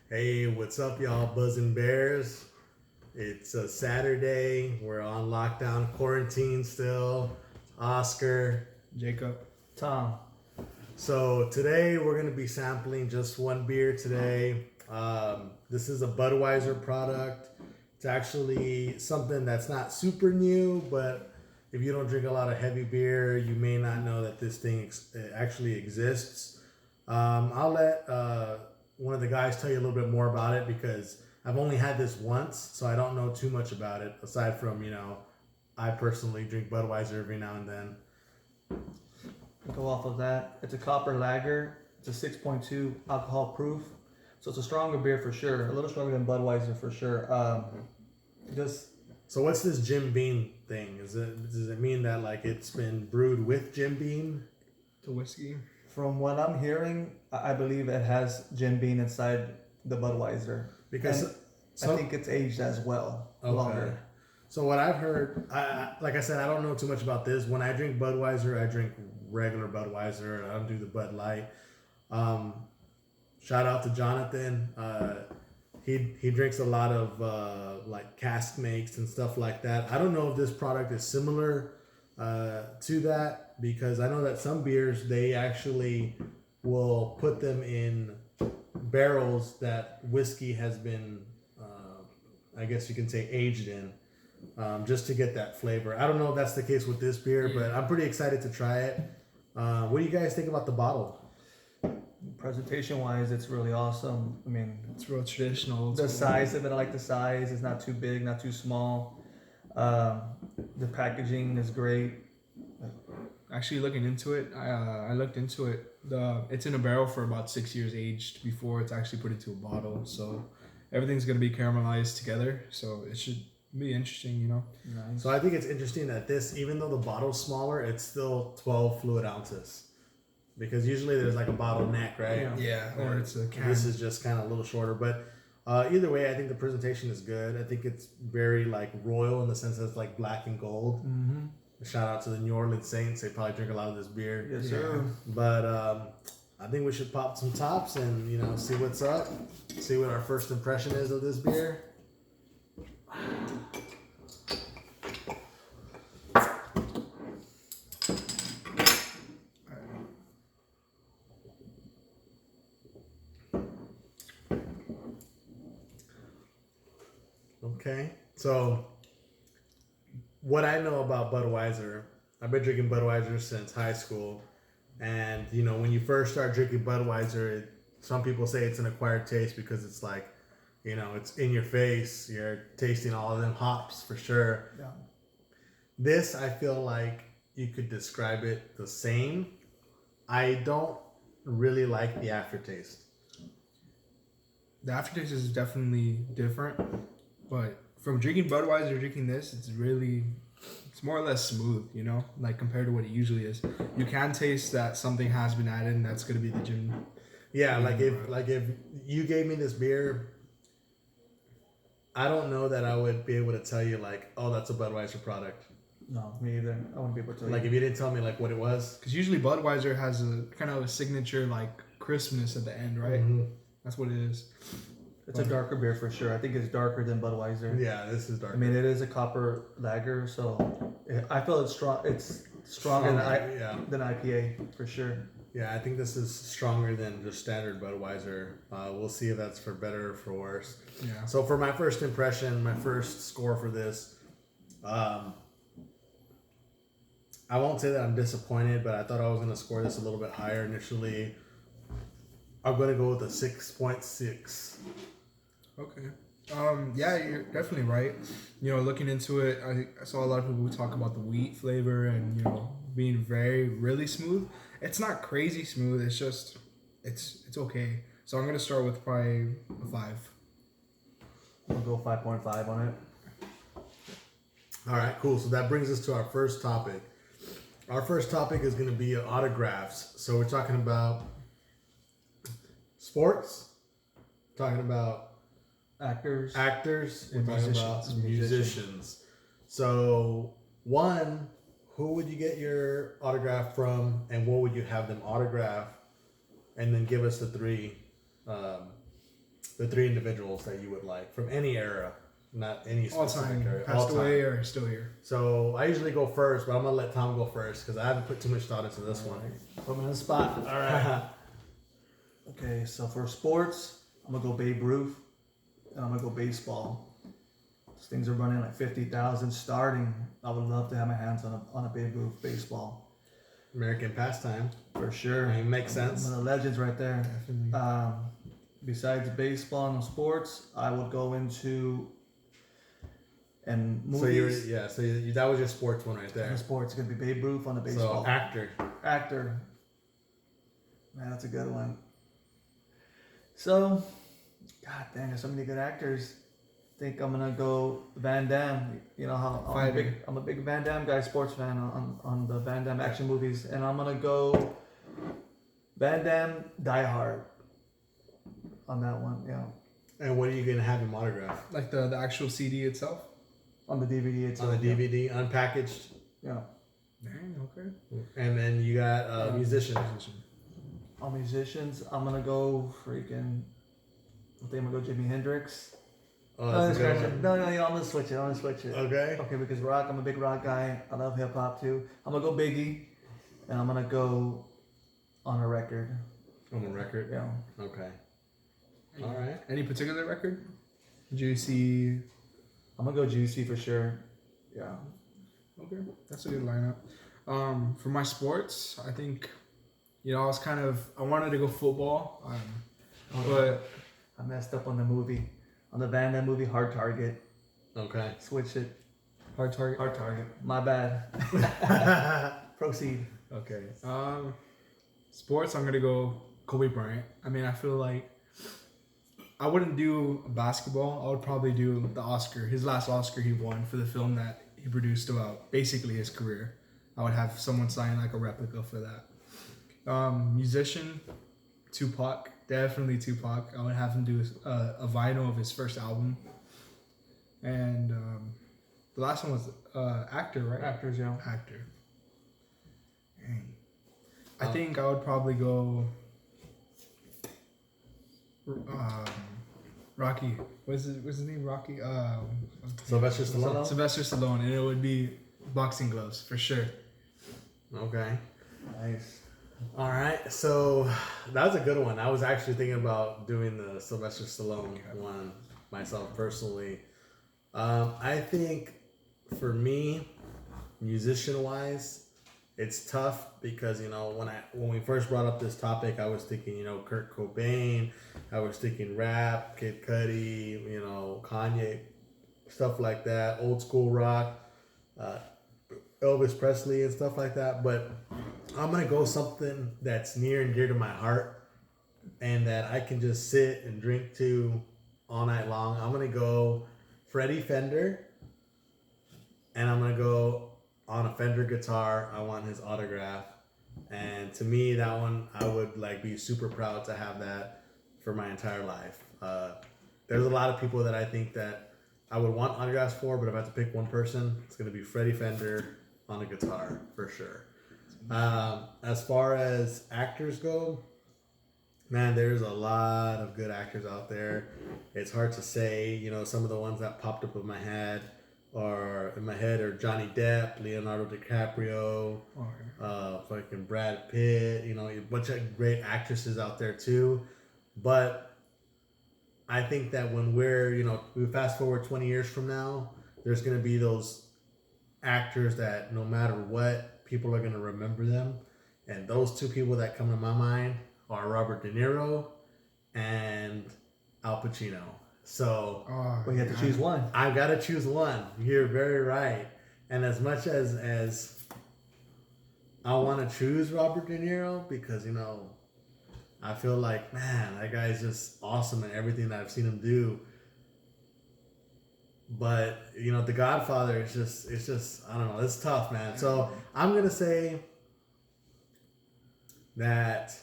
Hey, what's up, y'all? Buzzing Bears. It's a Saturday. We're on lockdown, quarantine still. Oscar. Jacob. Tom. So today we're gonna be sampling just one beer today. This is a Budweiser product. It's actually something that's not super new, but if you don't drink a lot of heavy beer, you may not know that this thing actually exists. I'll let one of the guys tell you a little bit more about it because I've only had this once, so I don't know too much about it aside from, I personally drink Budweiser every now and then. Go off of that. It's a copper lager. It's a 6.2 alcohol proof. So it's a stronger beer for sure. A little stronger than Budweiser for sure. So what's this Jim Beam thing? Does it mean that like it's been brewed with Jim Beam? The whiskey. From what I'm hearing, I believe it has Jim Beam inside the Budweiser. Because I think it's aged as well. Okay. Longer. So what I've heard, like I said, I don't know too much about this. When I drink Budweiser, I drink regular Budweiser. I don't do the Bud Light. Shout out to Jonathan. He drinks a lot of like cask makes and stuff like that. I don't know if this product is similar to that because I know that some beers they actually will put them in barrels that whiskey has been, I guess you can say, aged in. Just to get that flavor. I don't know if that's the case with this beer, but I'm pretty excited to try it. What do you guys think about the bottle? Presentation wise, it's really awesome. I mean, It's real traditional. the size of it, I like the size. It's not too big, not too small. The packaging is great. Actually, looking into it, I looked into it. It's in a barrel for about 6 years aged before it's actually put into a bottle. So everything's gonna be caramelized together. So it should be interesting, Nice. So I think it's interesting that this, even though the bottle's smaller, it's still 12 fluid ounces. Because usually there's like a bottle neck, right? Yeah, or it's a can. This is just kind of a little shorter. But either way, I think the presentation is good. I think it's very like royal in the sense that it's like black and gold. Mm-hmm. Shout out to the New Orleans Saints. They probably drink a lot of this beer. Yes, sir. But I think we should pop some tops and, see what's up. See what our first impression is of this beer. Okay, so what I know about Budweiser, I've been drinking Budweiser since high school. And, when you first start drinking Budweiser, some people say it's an acquired taste because it's like, it's in your face. You're tasting all of them hops for sure. Yeah. This, I feel like you could describe it the same. I don't really like the aftertaste. The aftertaste is definitely different, but from drinking Budweiser, drinking this, it's more or less smooth, like compared to what it usually is. You can taste that something has been added, and that's gonna be the gin. Yeah, if you gave me this beer, I don't know that I would be able to tell you like, oh, that's a Budweiser product. No, me either. I wouldn't be able to tell Like you. if you didn't tell me like what it was. Because usually Budweiser has a kind of a signature like crispness at the end, right? Mm-hmm. That's what it is. It's a darker beer for sure. I think it's darker than Budweiser. Yeah, this is dark. I mean, it is a copper lager, so I feel it's strong. It's stronger than IPA for sure. Yeah, I think this is stronger than just standard Budweiser. We'll see if that's for better or for worse. Yeah. So for my first impression, my first score for this, I won't say that I'm disappointed, but I thought I was going to score this a little bit higher initially. I'm going to go with a 6.6. Okay. Yeah, you're definitely right. Looking into it, I saw a lot of people talk about the wheat flavor and, being really smooth. It's not crazy smooth. It's just, it's okay. So I'm going to start with probably a 5. I'll go 5.5 on it. All right, cool. So that brings us to our first topic. Our first topic is going to be autographs. So we're talking about sports, talking about Actors. we're And talking about musicians. So one, who would you get your autograph from, and what would you have them autograph? And then give us the 3 the three individuals that you would like from any era, not any All specific time. era. Passed all away time. or still here. So I usually go first, but I'm gonna let Tom go first because I haven't put too much thought into this one. Put me on the spot. All right. Okay, so for sports, I'm gonna go Babe Ruth, and I'm gonna go baseball. Those things are running like 50,000 starting. I would love to have my hands on a Babe Ruth baseball American pastime. for sure. I mean, makes sense. One of the legends right there. Definitely. Besides baseball and sports, I would go into and So you movies. that was your sports one right And there. sports, it's gonna be Babe Ruth on the baseball. So actor. Actor. Man, that's a good one. So, god dang, there's so many good actors. I think I'm gonna go Van Damme. You know how I'm a big Van Damme guy, sports fan on the Van Damme action movies, and I'm gonna go Van Damme Die Hard on that one. Yeah, And what are you gonna have him autograph? Like the actual CD itself. on the DVD itself. On the DVD, unpackaged. Yeah. Dang. Okay. And then you got musician. On musicians, I'm gonna go freaking. I think I'm gonna go Jimi Hendrix. Oh, that's a good one. No, I'm gonna switch it. Okay. Okay, because rock, I'm a big rock guy. I love hip hop too. I'm gonna go Biggie, and I'm gonna go on a record. On the record. Yeah. Okay. All right. Any particular record? Juicy. I'm gonna go Juicy for sure. Yeah. Okay, that's a good lineup. For my sports, I think, I wanted to go football, but I messed up on the movie, on the Van Damme movie, Hard Target. Okay. Switch it. hard target. Hard Target. My bad. Proceed. Okay. Sports, I'm gonna go Kobe Bryant. I mean, I feel like I wouldn't do basketball. I would probably do the Oscar, his last Oscar he won for the film that he produced about basically his career. I would have someone sign like a replica for that. Musician, Tupac, definitely Tupac. I would have him do a vinyl of his first album. And the last one was actor, right? Actors, yeah. Actor. Dang. I think I would probably go Rocky. What's his name? Rocky. Sylvester Stallone. Sylvester Stallone, and it would be boxing gloves for sure. Okay. Nice. All right. So that was a good one. I was actually thinking about doing the Sylvester Stallone one myself personally. I think for me, musician wise, it's tough because when we first brought up this topic, I was thinking Kurt Cobain, I was thinking rap, Kid Cudi, Kanye, stuff like that, old school rock, Elvis Presley and stuff like that. But I'm gonna go something that's near and dear to my heart, and that I can just sit and drink to all night long. I'm gonna go Freddie Fender, and I'm gonna go on a Fender guitar. I want his autograph, and to me, that one I would be super proud to have that for my entire life. There's a lot of people that I think that I would want autographs for, but if I have to pick one person, it's gonna be Freddie Fender on a guitar for sure. As far as actors go, man, there's a lot of good actors out there. It's hard to say, some of the ones that popped up in my head are Johnny Depp, Leonardo DiCaprio, fucking Brad Pitt, a bunch of great actresses out there too. But I think that when we fast forward 20 years from now, there's going to be those actors that no matter what, people are going to remember them. And those two people that come to my mind are Robert De Niro and Al Pacino. So Well, you have to choose one. I've got to choose one. You're very right. And as much as I want to choose Robert De Niro because, I feel like, man, that guy's just awesome in everything that I've seen him do. But, The Godfather is just, I don't know, it's tough, man. So I'm going to say that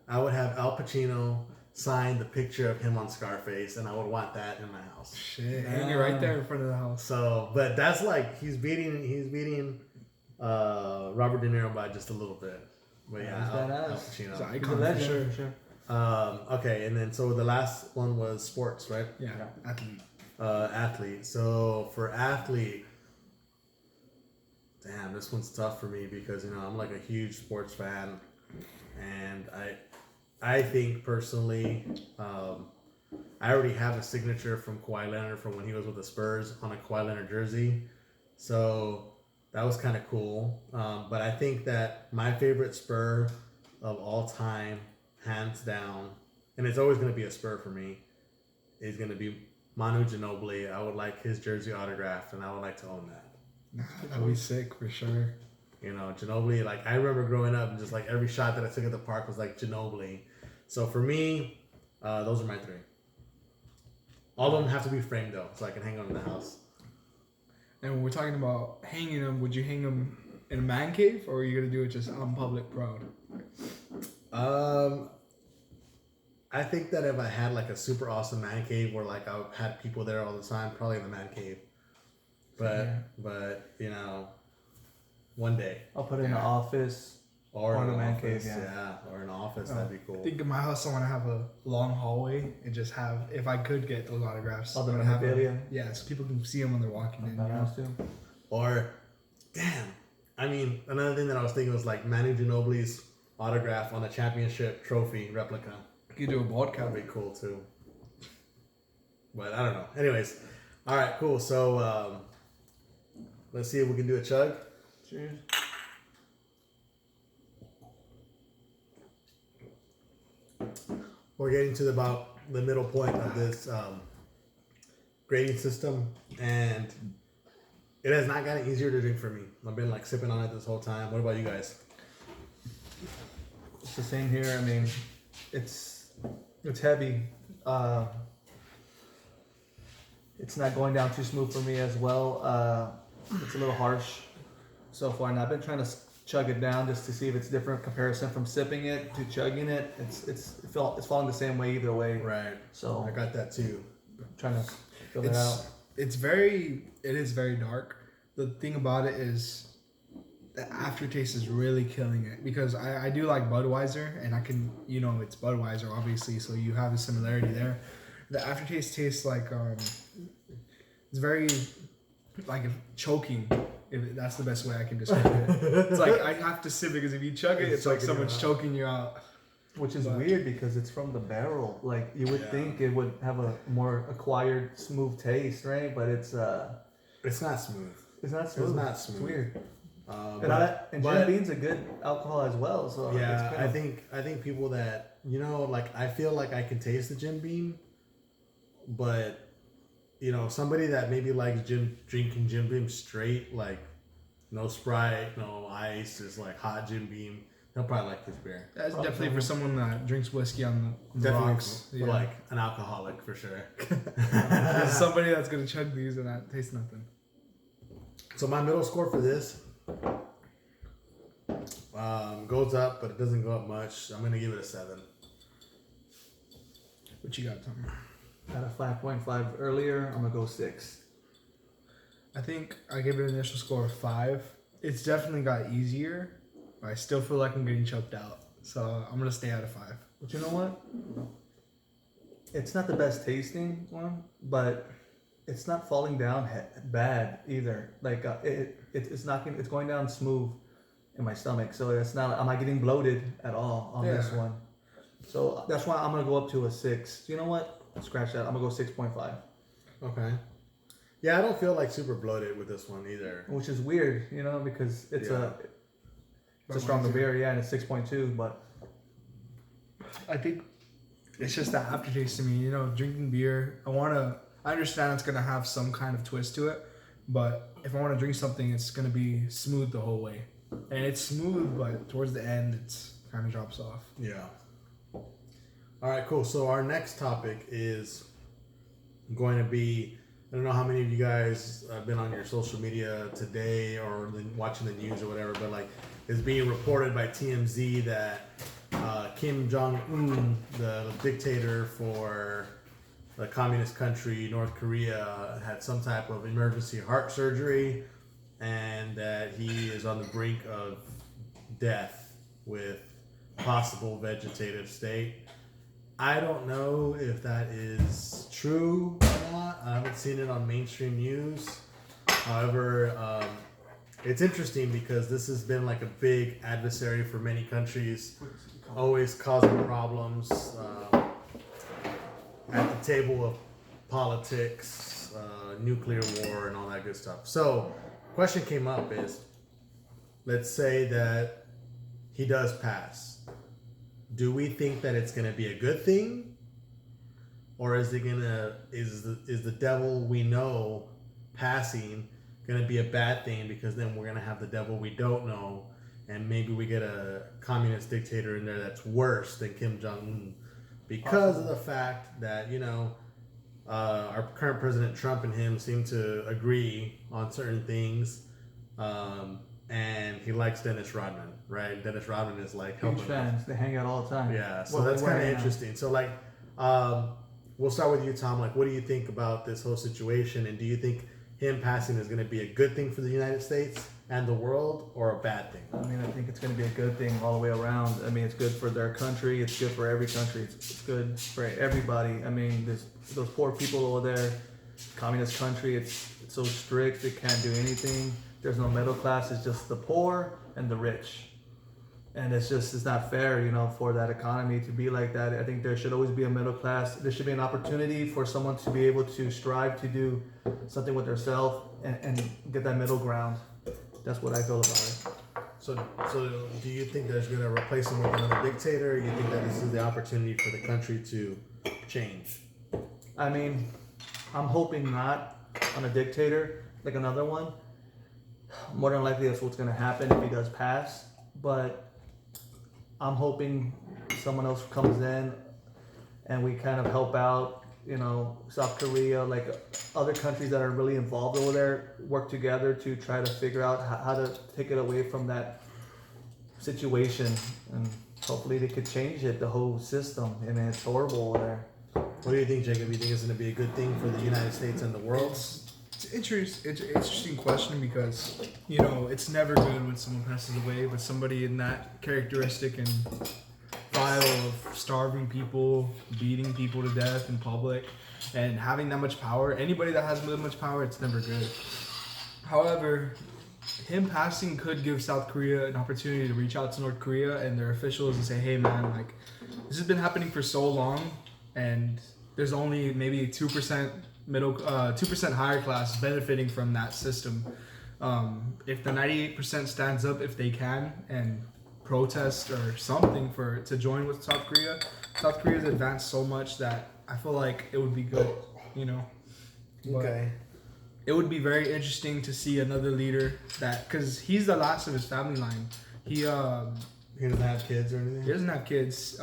I would have Al Pacino sign the picture of him on Scarface, and I would want that in my house. Shit, hang it right there in front of the house. So, but that's he's beating Robert De Niro by just a little bit. But yeah, Al Pacino. He's an He's a icon for legend, sure. for sure. Okay, and then so the last one was sports, right? Yeah, athlete. Athlete. So for athlete, damn, this one's tough for me because I'm like a huge sports fan, and I think personally, I already have a signature from Kawhi Leonard from when he was with the Spurs on a Kawhi Leonard jersey, so that was kind of cool. But I think that my favorite Spur of all time, hands down, and it's always going to be a Spur for me, is going to be Manu Ginobili. I would like his jersey autographed, and I would like to own that. That'd be sick for sure. Ginobili, like I remember growing up and just like every shot that I took at the park was like Ginobili. So for me, those are my three. All of them have to be framed though, so I can hang them in the house. And when we're talking about hanging them, would you hang them in a man cave, or are you gonna do it just on public proud? I think that if I had like a super awesome man cave where like I had people there all the time, probably in the man cave. But one day. I'll put it in an office. Or in an a man office, cave, yeah. Or an office, that'd be cool. I think in my house I want to have a long hallway and just have, if I could get those autographs, Oh, the I would have memorabilia? yeah, so people can see them when they're walking in. That house too. Or, damn, I mean, another thing that I was thinking was like Manu Ginobili's autograph on a championship trophy replica. You could do a bald cap. That'd be cool too. But I don't know. Anyways, all right, cool. So let's see if we can do a chug. Cheers. We're getting to about the middle point of this grading system, and it has not gotten easier to drink for me. I've been like sipping on it this whole time. What about you guys? It's the same here. I mean, it's heavy. It's not going down too smooth for me as well. It's a little harsh so far, and I've been trying to chug it down just to see if it's different comparison from sipping it to chugging it. It's falling the same way either way. Right. So I got that too. I'm trying to fill it out. It is very dark. The thing about it is the aftertaste is really killing it, because I do like Budweiser, and I can, it's Budweiser obviously, so you have a similarity there. The aftertaste tastes like it's very like choking. If that's the best way I can describe it. It's like I have to sip, because if you chug it, it's like someone's choking you out. Which is weird because it's from the barrel. Like you would think it would have a more acquired smooth taste, right? But it's not smooth. It's not smooth. It's not smooth. It's weird. And Jim Beam's a good alcohol as well. So yeah, it's I think people that like I feel like I can taste the Jim Beam, but somebody that maybe likes drinking Jim Beam straight, like no Sprite, no ice, just like hot Jim Beam, they'll probably like this beer. That's definitely for someone that drinks whiskey on the rocks. For like an alcoholic for sure. There's somebody that's gonna chug these and not taste nothing. So my middle score for this goes up, but it doesn't go up much. I'm gonna give it a 7. What you got, Tom? Got a 5.5 earlier. I'm gonna go 6. I think I gave it an initial score of 5. It's definitely got easier, but I still feel like I'm getting choked out. So I'm gonna stay out of 5. But you know what? It's not the best tasting one, but it's not falling down bad either. Like it's going down smooth in my stomach. So it's not. I'm not getting bloated at all on this one. So that's why I'm gonna go up to a 6. You know what? Scratch that. I'm gonna go 6.5. Okay. Yeah, I don't feel like super bloated with this one either. Which is weird, because it's a stronger beer, and it's 6.2. But I think it's just the aftertaste to me. Drinking beer, I understand it's gonna have some kind of twist to it, but if I want to drink something, it's gonna be smooth the whole way, and it's smooth, but towards the end, it's kind of drops off. Yeah. All right, cool. So our next topic is going to be, I don't know how many of you guys have been on your social media today or watching the news or whatever, but like it's being reported by TMZ that Kim Jong-un, the dictator for the communist country, North Korea, had some type of emergency heart surgery, and that he is on the brink of death with possible vegetative state. I don't know if that is true or not. I haven't seen it on mainstream news. However, it's interesting because this has been like a big adversary for many countries, always causing problems at the table of politics, nuclear war, and all that good stuff. So, question came up is, let's say that he does pass. Do we think that it's gonna be a good thing, or is the devil we know passing gonna be a bad thing, because then we're gonna have the devil we don't know, and maybe we get a communist dictator in there that's worse than Kim Jong-un because of the fact that our current president Trump and him seem to agree on certain things, and he likes Dennis Rodman, right? Dennis Rodman is like Huge helping fans. They hang out all the time. yeah, so Well, that's they're kind of wearing interesting. So like, we'll start with you, Tom. Like, what do you think about this whole situation, and do you think him passing is going to be a good thing for the United States and the world, or a bad thing? I mean, I think it's going to be a good thing all the way around. I mean, it's good for their country. It's good for every country. It's good for everybody. I mean, those poor people over there, communist country. It's so strict. They can't do anything. There's no middle class. It's just the poor and the rich. And it's not fair, for that economy to be like that. I think there should always be a middle class. There should be an opportunity for someone to be able to strive to do something with themselves and get that middle ground. That's what I feel about it. So do you think there's going to replace him with another dictator? Or you think that this is the opportunity for the country to change? I mean, I'm hoping not on a dictator like another one. More than likely, that's what's going to happen if he does pass. But I'm hoping someone else comes in and we kind of help out, South Korea, like other countries that are really involved over there, work together to try to figure out how to take it away from that situation. And hopefully they could change it, the whole system. I mean, it's horrible over there. What do you think, Jacob? You think it's going to be a good thing for the United States and the world? It's an interesting question because it's never good when someone passes away, but somebody in that characteristic and file of starving people, beating people to death in public, and having that much power. Anybody that has that much power, it's never good. However, him passing could give South Korea an opportunity to reach out to North Korea and their officials and say, "Hey, man, like this has been happening for so long, and there's only maybe 2%." 2% higher class benefiting from that system. If the 98% stands up, if they can, and protest or something to join with South Korea, South Korea's advanced so much that I feel like it would be good, But Okay. it would be very interesting to see another leader because he's the last of his family line. He doesn't have kids or anything? he doesn't have kids.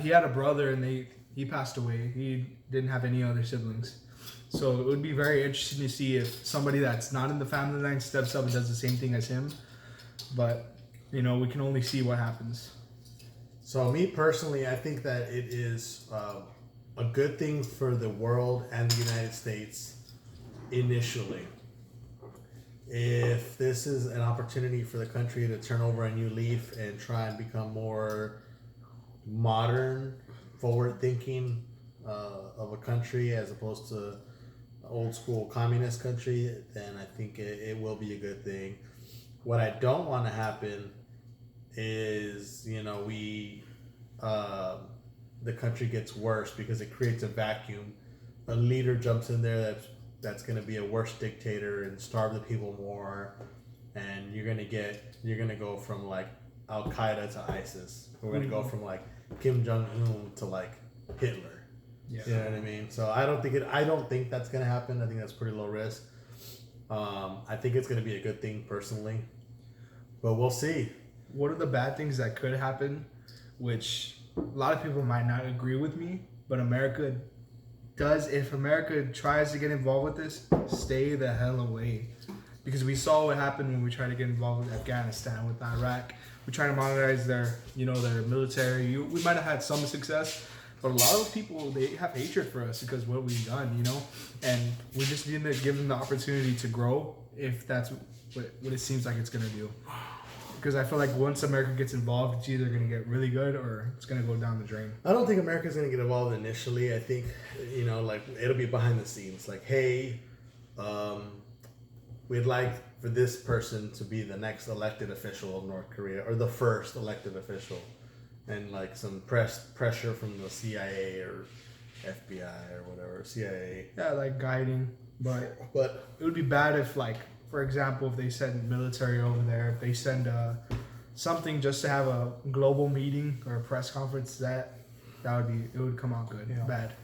He had a brother and he passed away. He didn't have any other siblings. So it would be very interesting to see if somebody that's not in the family line steps up and does the same thing as him. But, we can only see what happens. So me personally, I think that it is a good thing for the world and the United States initially. If this is an opportunity for the country to turn over a new leaf and try and become more modern, forward-thinking of a country as opposed to old school communist country, then I think it will be a good thing. What I don't want to happen is, the country gets worse because it creates a vacuum. A leader jumps in there that's going to be a worse dictator and starve the people more, and you're gonna go from like Al Qaeda to ISIS. We're gonna go from like Kim Jong-un to like Hitler. Yeah. You know what I mean? So I don't think that's gonna happen. I think that's pretty low risk. I think it's gonna be a good thing personally, but we'll see. What are the bad things that could happen, which a lot of people might not agree with me, but America does. If America tries to get involved with this, stay the hell away. Because we saw what happened when we tried to get involved with Afghanistan, with Iraq. We tried to modernize their military. We might have had some success, but a lot of those people, they have hatred for us because of what we've done, and we just need to give them the opportunity to grow if that's what it seems like it's going to do. Because I feel like once America gets involved, it's either going to get really good or it's going to go down the drain. I don't think America's gonna get involved initially. I think, like it'll be behind the scenes. Like, hey, we'd like for this person to be the next elected official of North Korea or the first elected official, and like some pressure from the CIA or FBI or whatever, CIA. Yeah, like guiding. But it would be bad if, like, for example, if they send military over there, if they send something just to have a global meeting or a press conference, it would come out good. Yeah. Bad.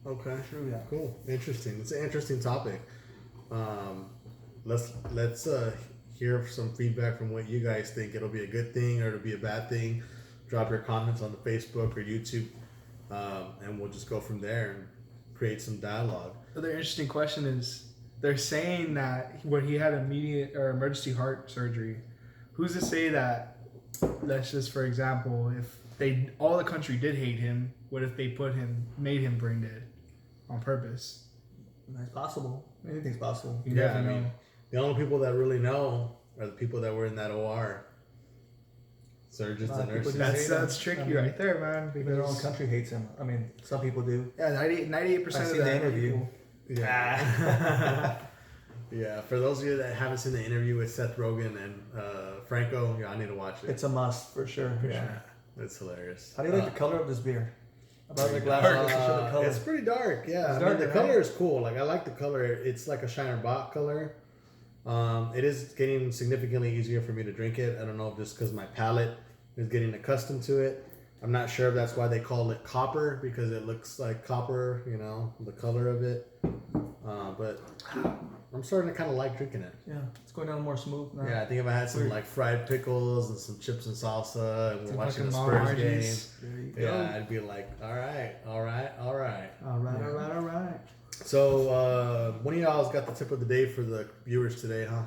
Okay. True, yeah. Cool. Interesting. It's an interesting topic. Let's hear some feedback from what you guys think. It'll be a good thing or it'll be a bad thing. Drop your comments on the Facebook or YouTube, and we'll just go from there and create some dialogue. Another interesting question is, they're saying that when he had immediate or emergency heart surgery, who's to say that, let's just, for example, if all the country did hate him, what if they made him brain dead on purpose? It's possible. Anything's possible. You Yeah, never I know. mean, the only people that really know are the people that were in that OR. Surgeons and People nurses. just hate him. That's tricky I mean, right there, man. Even their own Because country hates him. I mean, some people do. yeah, 98% I've of seen the the interview. people- Yeah. Yeah. For those of you that haven't seen the interview with Seth Rogen and Franco, I need to watch it. It's a must for sure. Yeah. It's hilarious. How do you like the color of this beer? About the Pretty glass dark. box to show the color. It's pretty dark, yeah. It's I dark, mean, the right? color is cool. Like, I like the color. It's like a Shiner Bock color. It is getting significantly easier for me to drink it. I don't know if just because my palate is getting accustomed to it. I'm not sure if that's why they call it copper, because it looks like copper, the color of it. But I'm starting to kind of like drinking it. Yeah, it's going down more smooth now. Yeah, I think if I had some Weird. like fried pickles and some chips and salsa and we're Some watching the fucking Spurs Margie's. game, There you go. yeah, I'd be like, all right. All right. All right. So, one of y'all's got the tip of the day for the viewers today, huh?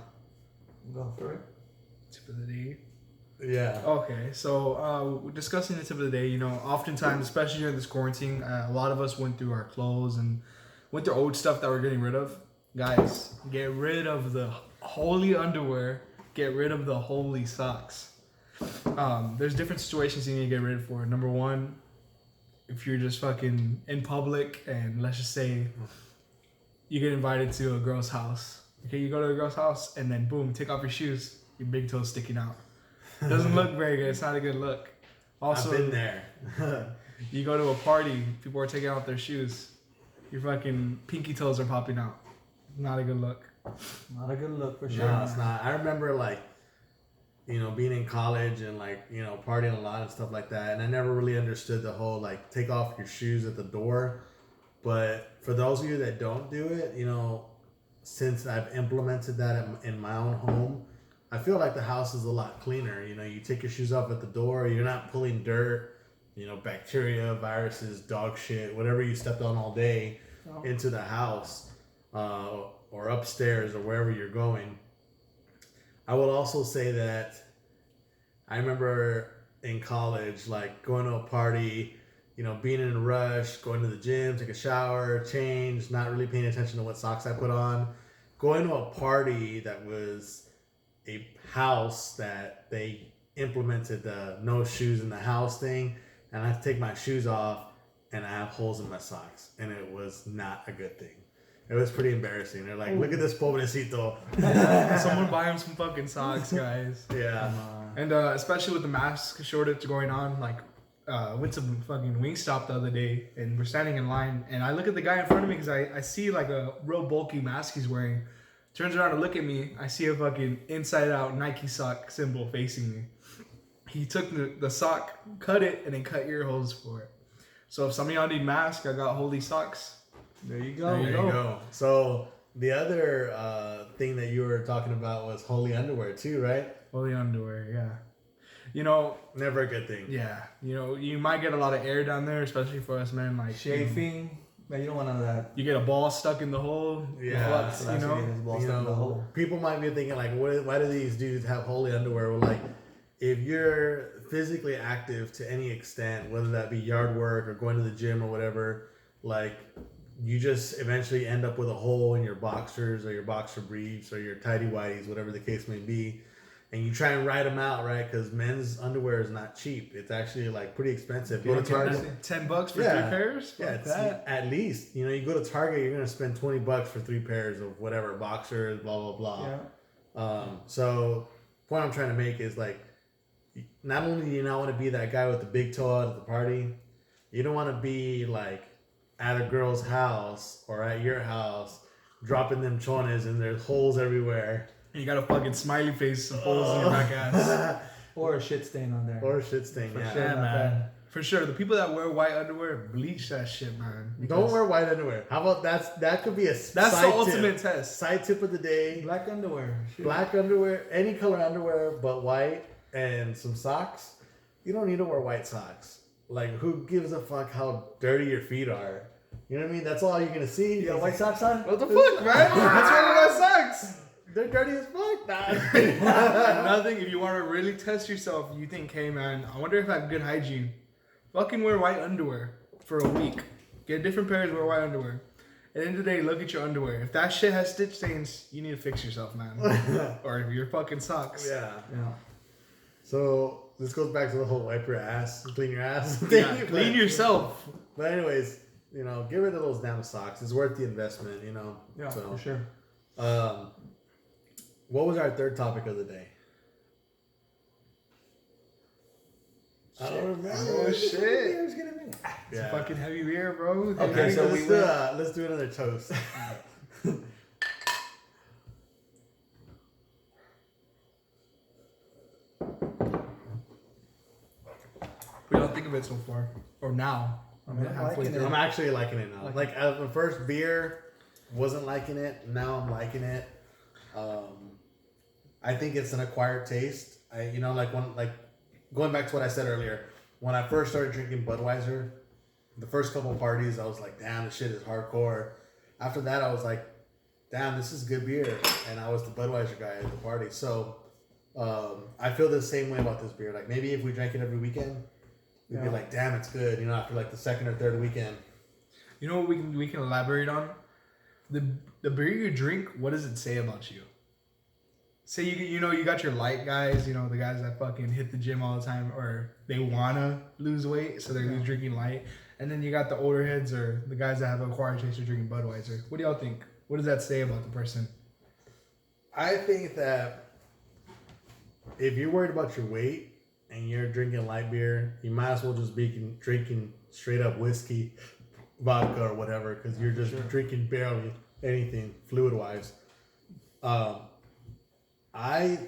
Go for it. Tip of the day. Yeah. Okay, so discussing the tip of the day, oftentimes, especially during this quarantine, a lot of us went through our clothes and went through old stuff that we're getting rid of. Guys, get rid of the holy underwear. Get rid of the holy socks. There's different situations you need to get rid of for. Number one, if you're just fucking in public and let's just say you get invited to a girl's house. Okay, you go to a girl's house and then boom, take off your shoes. Your big toe's sticking out. Doesn't look very good. It's not a good look. Also, I've been there. you go to a party, people are taking out their shoes. Your fucking pinky toes are popping out. Not a good look. Not a good look for sure. No, it's not. I remember being in college and partying a lot and stuff like that. And I never really understood the whole take off your shoes at the door. But for those of you that don't do it, since I've implemented that in my own home, I feel like the house is a lot cleaner. You take your shoes off at the door. You're not pulling dirt, bacteria, viruses, dog shit, whatever you stepped on all day into the house or upstairs or wherever you're going. I will also say that I remember in college, going to a party, being in a rush, going to the gym, take a shower, change, not really paying attention to what socks I put on, going to a party that was a house that they implemented the no shoes in the house thing, and I have to take my shoes off and I have holes in my socks, and it was not a good thing. It was pretty embarrassing. They're like, look at this pobrecito. Someone buy him some fucking socks, guys. Yeah. And especially with the mask shortage going on, went to fucking Wingstop the other day, and we're standing in line, and I look at the guy in front of me because I see a real bulky mask he's wearing. Turns around to look at me, I see a fucking inside out Nike sock symbol facing me. He took the sock, cut it, and then cut ear holes for it. So if some of y'all need masks, I got holy socks. There you go. There you go. So the other thing that you were talking about was holy underwear too, right? Holy underwear, yeah. Never a good thing. Yeah. You might get a lot of air down there, especially for us men. Chafing. Man, you don't want none of that. You get a ball stuck in the hole. Yeah. Flux, So that's what it is, balls stuck in the hole. People might be thinking why do these dudes have holy underwear? Well, if you're physically active to any extent, whether that be yard work or going to the gym or whatever, you just eventually end up with a hole in your boxers or your boxer briefs or your tighty whities, whatever the case may be. and you try and write them out, right? Because men's underwear is not cheap. It's actually like pretty expensive. Go to Target. $10 for 3 pairs. Yeah, it's at least. You know, you go to Target, you're gonna spend $20 for 3 pairs of whatever boxers, blah blah blah. Yeah. So point I'm trying to make is like, not only do you not want to be that guy with the big toe out at the party, you don't want to be like at a girl's house or at your house dropping them chones and there's holes everywhere. And you got a fucking smiley face, some holes in your back ass. Or a shit stain on there. Or a shit stain, For yeah. sure. Yeah, man. For sure. The people that wear white underwear, bleach that shit, man. Don't wear white underwear. How about that could be a That's the side ultimate tip. test. Side tip of the day. Black underwear. Shoot. Black underwear, any color underwear but white, and some socks. You don't need to wear white socks. Like, who gives a fuck how dirty your feet are? You know what I mean? That's all you're gonna see. You got white socks on? What the fuck, man? What's wrong with my socks? They're dirty as fuck. Nah. Another thing, if you want to really test yourself, you think, hey man, I wonder if I have good hygiene. Fucking wear white underwear for a week. Get different pairs, wear white underwear. At the end of the day, look at your underwear. If that shit has stitch stains, you need to fix yourself, man. Or your fucking socks. Yeah. Yeah. So this goes back to the whole wipe your ass, clean your ass. Yeah, clean yourself. But anyways, you know, get rid of those damn socks. It's worth the investment, you know. Yeah, So, for sure. what was our third topic of the day? I don't remember. Oh shit. It's It's a fucking heavy beer, bro. Okay, so let's do another toast. We don't think of it so far. Or now. I'm liking it. I'm actually liking it now. Like the first beer, wasn't liking it. Now I'm liking it. I think it's an acquired taste. Going back to what I said earlier, when I first started drinking Budweiser, the first couple parties, I was like, damn, this shit is hardcore. After that, I was like, damn, this is good beer. And I was the Budweiser guy at the party. So I feel the same way about this beer. Like, maybe if we drank it every weekend, we'd be like, damn, it's good. You know, after like the second or third weekend. You know what we can elaborate on? The beer you drink, what does it say about you? Say you got your light guys, you know, the guys that fucking hit the gym all the time, or they wanna lose weight, so they're drinking light. And then you got the older heads or the guys that have acquired taste are drinking Budweiser. What do y'all think? What does that say about the person? I think that if you're worried about your weight and you're drinking light beer, you might as well just be drinking straight up whiskey, vodka, or whatever, because you're just drinking barely anything fluid wise. I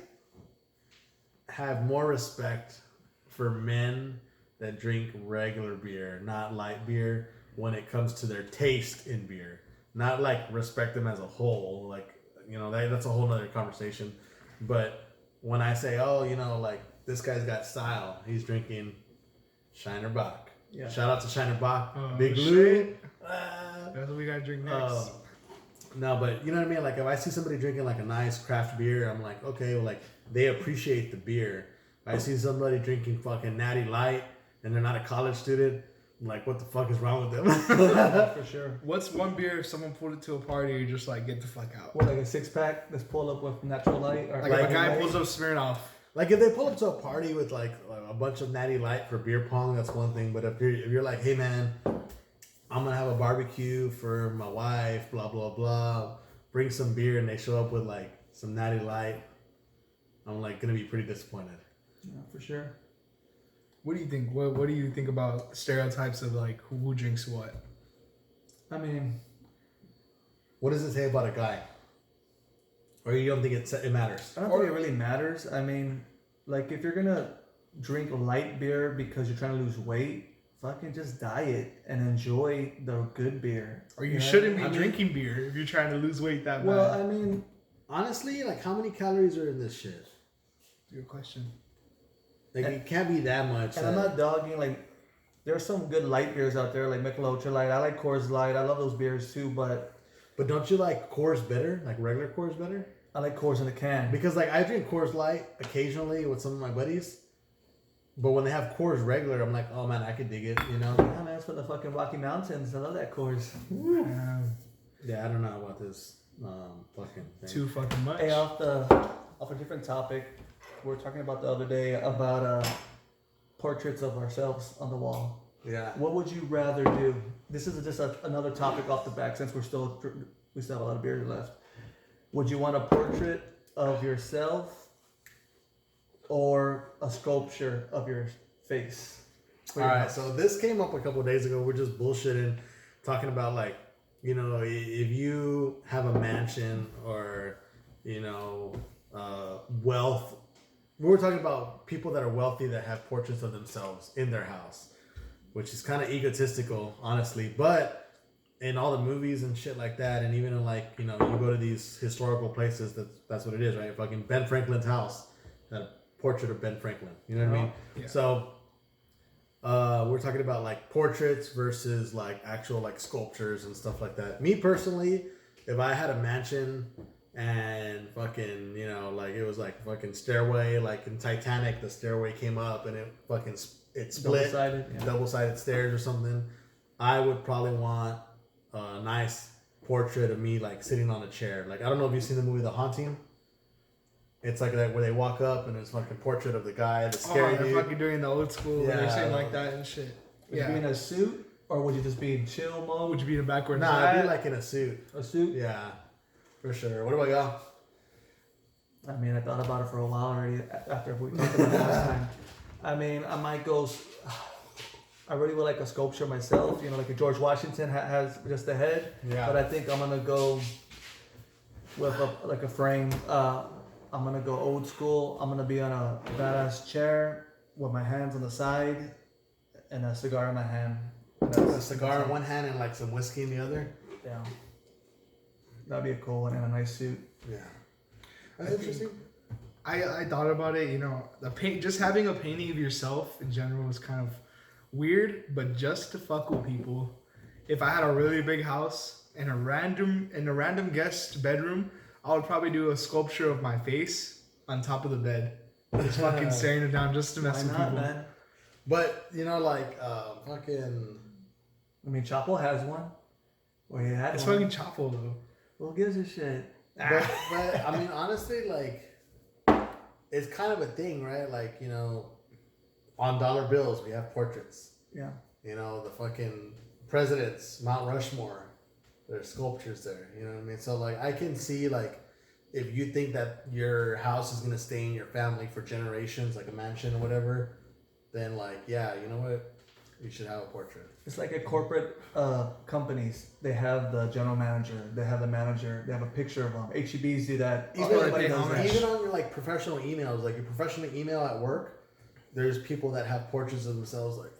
have more respect for men that drink regular beer, not light beer, when it comes to their taste in beer. Not like respect them as a whole, like, you know, that's a whole nother conversation. But when I say, oh, you know, like, this guy's got style, he's drinking Shiner Bock. Yeah. Shout out to Shiner Bock. Oh, Big shit. Lou. That's what we gotta drink next. No, but you know what I mean? Like, if I see somebody drinking like a nice craft beer, I'm like, okay, well, like, they appreciate the beer. If I see somebody drinking fucking Natty Light and they're not a college student, I'm like, what the fuck is wrong with them? For sure. What's one beer if someone pulled it to a party, you're just like, get the fuck out? What, like a 6-pack that's pulled up with natural light? Or Like if a guy pulls up Smirnoff. Like, if they pull up to a party with like a bunch of Natty Light for beer pong, that's one thing. But if you're like, hey man, I'm gonna have a barbecue for my wife, blah blah blah, bring some beer, and they show up with like some Natty Light, I'm like gonna be pretty disappointed. Yeah, for sure. What do you think? What do you think about stereotypes of like who drinks what? I mean, What does it say about a guy? Or you don't think it matters? I don't think it really matters. I mean, like, if you're gonna drink light beer because you're trying to lose weight, fucking just diet and enjoy the good beer. Or you know? shouldn't be I mean- drinking beer if you're trying to lose weight that Well, bad. I mean, Honestly, like, how many calories are in this shit? Good question. Like, it can't be that much. and I'm not dogging, like, there's some good light beers out there, like Michelob Ultra Light. I like Coors Light. I love those beers too, but But don't you like Coors better? Like regular Coors better? I like Coors in a can. Because like I drink Coors Light occasionally with some of my buddies, but when they have Coors regular, I'm like, oh man, I could dig it, you know? Yeah, man, it's from the fucking Rocky Mountains. I love that Coors. Yeah, I don't know about this fucking thing. Too fucking much. Hey, off a different topic, we were talking about the other day about portraits of ourselves on the wall. Yeah. What would you rather do? This is just another topic off the back since we still have a lot of beer left. Would you want a portrait of yourself or a sculpture of your face? All right, so this came up a couple of days ago. We're just bullshitting, talking about like, you know, if you have a mansion or, you know, wealth. We were talking about people that are wealthy that have portraits of themselves in their house, which is kind of egotistical, honestly. But in all the movies and shit like that, and even in like, you know, you go to these historical places, that's what it is, right? Fucking Ben Franklin's house had a portrait of Ben Franklin. You know what I mean? Yeah. So we're talking about like portraits versus like actual like sculptures and stuff like that. Me personally, if I had a mansion and fucking, you know, like it was like fucking stairway, like in Titanic, the stairway came up and it fucking it split, double-sided stairs or something, I would probably want a nice portrait of me like sitting on a chair. Like, I don't know if you've seen the movie The Haunting. It's like that where they walk up and it's fucking portrait of the guy, the scary dude. They're fucking doing the old school, Yeah. saying like that and shit. Would you be in a suit or would you just be in chill mode? Would you be in a backward? Nah, I'd be like in a suit. A suit? Yeah, for sure. What about y'all? I mean, I thought about it for a while already after we talked about it last time. I mean, I might go. I really would like a sculpture myself. You know, like a George Washington has just a head. Yeah. But I think I'm gonna go with a frame. I'm gonna go old school. I'm gonna be on a badass chair with my hands on the side and a cigar in my hand. A cigar in one hand and like some whiskey in the other. Yeah. That'd be a cool one and a nice suit. Yeah. That's interesting. I thought about it. You know, just having a painting of yourself in general is kind of weird, but just to fuck with people. If I had a really big house and a random guest bedroom, I would probably do a sculpture of my face on top of the bed, just fucking staring it down just to mess with people. Man? But you know, like fucking. I mean, Chapo has one. Or he had It's one. fucking Chapo though. Who gives a shit? But I mean, honestly, like, it's kind of a thing, right? Like, you know, on dollar bills, we have portraits. Yeah. You know, the fucking presidents, Mount Rushmore, there's sculptures there. You know what I mean? So, like, I can see, like, if you think that your house is going to stay in your family for generations, like a mansion or whatever, then, like, yeah, you know what? You should have a portrait. It's like a corporate companies. They have the general manager. They have the manager. They have a picture of them. HEBs do that. Everybody does that. Even on your, like, professional emails, like your professional email at work, there's people that have portraits of themselves, like,